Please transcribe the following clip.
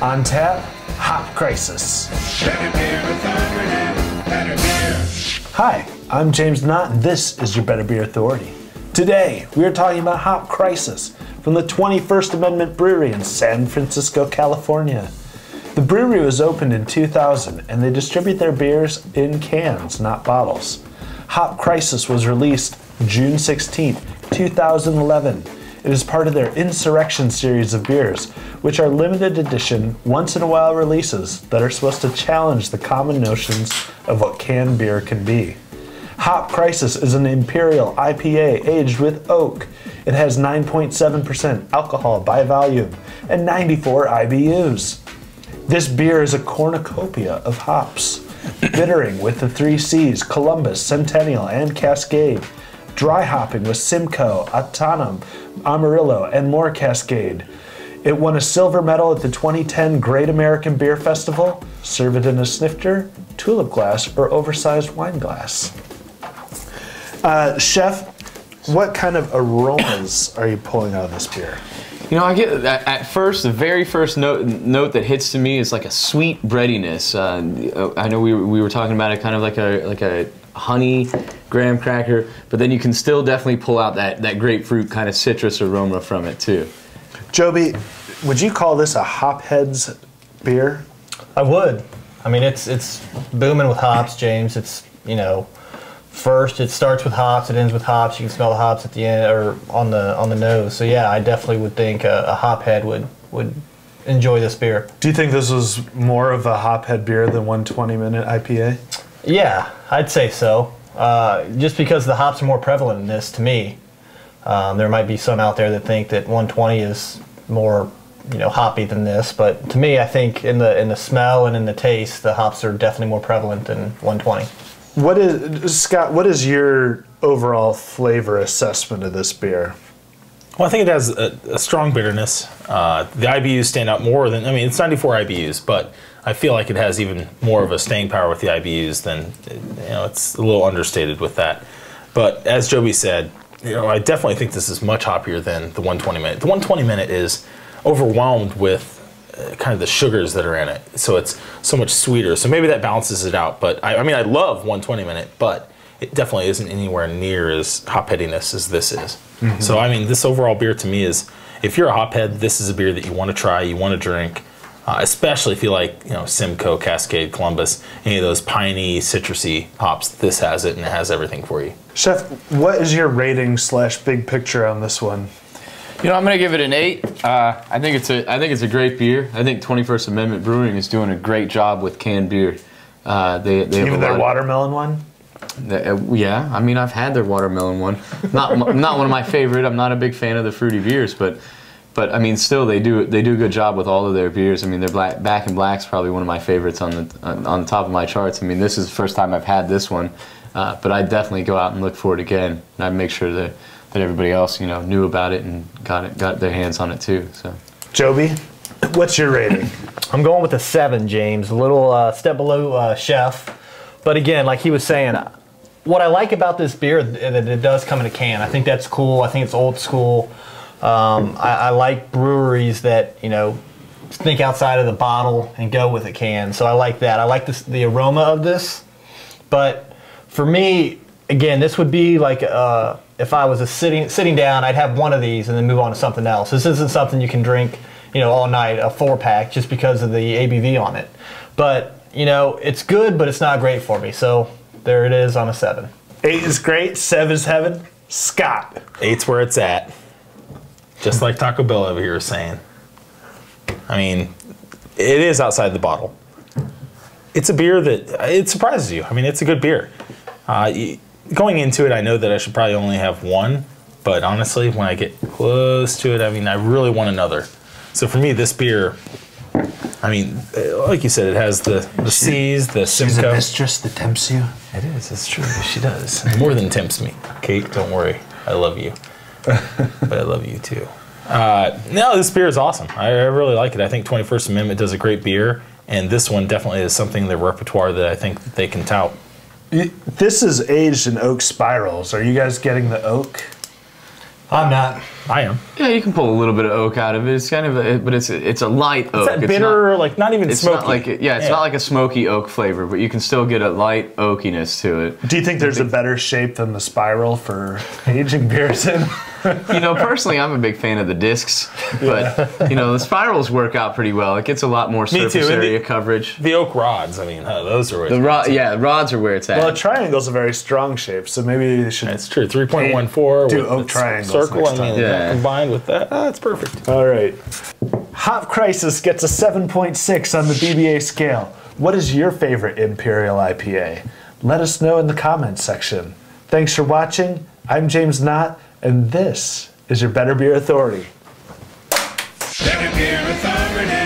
On tap, Hop Crisis. Better beer authority, better beer. Hi, I'm James Knott, and this is your Better Beer Authority. Today, we are talking about Hop Crisis from the 21st Amendment Brewery in San Francisco, California. The brewery was opened in 2000, and they distribute their beers in cans, not bottles. Hop Crisis was released June 16, 2011. It is part of their Insurrection Series of beers, which are limited edition, once-in-a-while releases that are supposed to challenge the common notions of what canned beer can be. Hop Crisis is an Imperial IPA aged with oak. It has 9.7% alcohol by volume and 94 IBUs. This beer is a cornucopia of hops, bittering with the 3 C's, Columbus, Centennial, and Cascade, dry hopping with Simcoe, Autumn, Amarillo, and more Cascade. It won a silver medal at the 2010 Great American Beer Festival. Serve it in a snifter, tulip glass, or oversized wine glass. Chef, what kind of aromas are you pulling out of this beer? You know, I get at first, the very first note that hits to me is like a sweet breadiness. I know we were talking about it kind of like a honey graham cracker, but then you can still definitely pull out that grapefruit kind of citrus aroma from it too. Joby, would you call this a hophead's beer? I would. I mean, it's booming with hops, James. It's, you know, first it starts with hops, it ends with hops. You can smell the hops at the end or on the nose. So yeah, I definitely would think a hophead would enjoy this beer. Do you think this was more of a hophead beer than 120-minute IPA? Yeah, I'd say so. Just because the hops are more prevalent in this, to me. There might be some out there that think that 120 is more, you know, hoppy than this, but to me, I think in the smell and in the taste, the hops are definitely more prevalent than 120. Scott, what is your overall flavor assessment of this beer? Well, I think it has a strong bitterness. The IBUs stand out more than, I mean, it's 94 IBUs, but I feel like it has even more of a staying power with the IBUs than, you know, it's a little understated with that. But as Joby said, you know, I definitely think this is much hoppier than the 120-minute. The 120-minute is overwhelmed with kind of the sugars that are in it, so it's so much sweeter. So maybe that balances it out. But I mean, I love 120-minute, but it definitely isn't anywhere near as hop-headiness as this is. Mm-hmm. So I mean, this overall beer to me is, if you're a hophead, this is a beer that you want to try, you want to drink, especially if you like, you know, Simcoe, Cascade, Columbus, any of those piney, citrusy hops. This has it, and it has everything for you. Chef, what is your rating / big picture on this one? You know, I'm gonna give it an 8. I think it's a great beer. I think 21st Amendment Brewing is doing a great job with canned beer. They even their watermelon one. Yeah, I mean, I've had their watermelon one. Not one of my favorite. I'm not a big fan of the fruity beers, but I mean, still they do a good job with all of their beers. I mean, their Back in Black's probably one of my favorites on the top of my charts. I mean, this is the first time I've had this one, but I definitely go out and look for it again, and I make sure that everybody else, you know, knew about it and got their hands on it too. So, Joby, what's your rating? I'm going with a 7, James. A little step below Chef, but again, like he was saying, what I like about this beer is that it does come in a can. I think that's cool. I think it's old school. I like breweries that, you know, think outside of the bottle and go with a can. So I like that. I like the aroma of this. But for me, again, this would be like if I was sitting down, I'd have one of these and then move on to something else. This isn't something you can drink, you know, all night, a 4-pack, just because of the ABV on it. But, you know, it's good, but it's not great for me. So there it is on a 7. 8 is great, 7 is heaven. Scott. 8's where it's at. Just like Taco Bell over here is saying. I mean, it is outside the bottle. It's a beer that, it surprises you. I mean, it's a good beer. Going into it, I know that I should probably only have one, but honestly, when I get close to it, I mean, I really want another. So for me, this beer, I mean, like you said, it has the C's, the Simcoe. She's a mistress that tempts you? It is, it's true, she does. More than tempts me. Kate, don't worry, I love you. But I love you too. No, this beer is awesome. I really like it. I think 21st Amendment does a great beer, and this one definitely is something in their repertoire that I think that they can tout. This is aged in oak spirals. Are you guys getting the oak? I'm not. I am. Yeah, you can pull a little bit of oak out of it. It's kind of, but it's a light oak. It's that bitter, like not even it's smoky. not like it's not like a smoky oak flavor, but you can still get a light oakiness to it. Do you think there's a better shape than the spiral for aging beers in? You know, personally, I'm a big fan of the discs, but you know, the spirals work out pretty well. It gets a lot more surface area coverage. The oak rods, I mean, those are where rods are where it's at. Well, a triangle's a very strong shape, so maybe they should. It's true. 3.14 do with oak the triangles circle. next I mean, time. combined with that, that's perfect. All right. Hop Crisis gets a 7.6 on the BBA scale. What is your favorite Imperial IPA? Let us know in the comments section. Thanks for watching. I'm James Knott, and this is your Better Beer Authority. Better Beer Authority.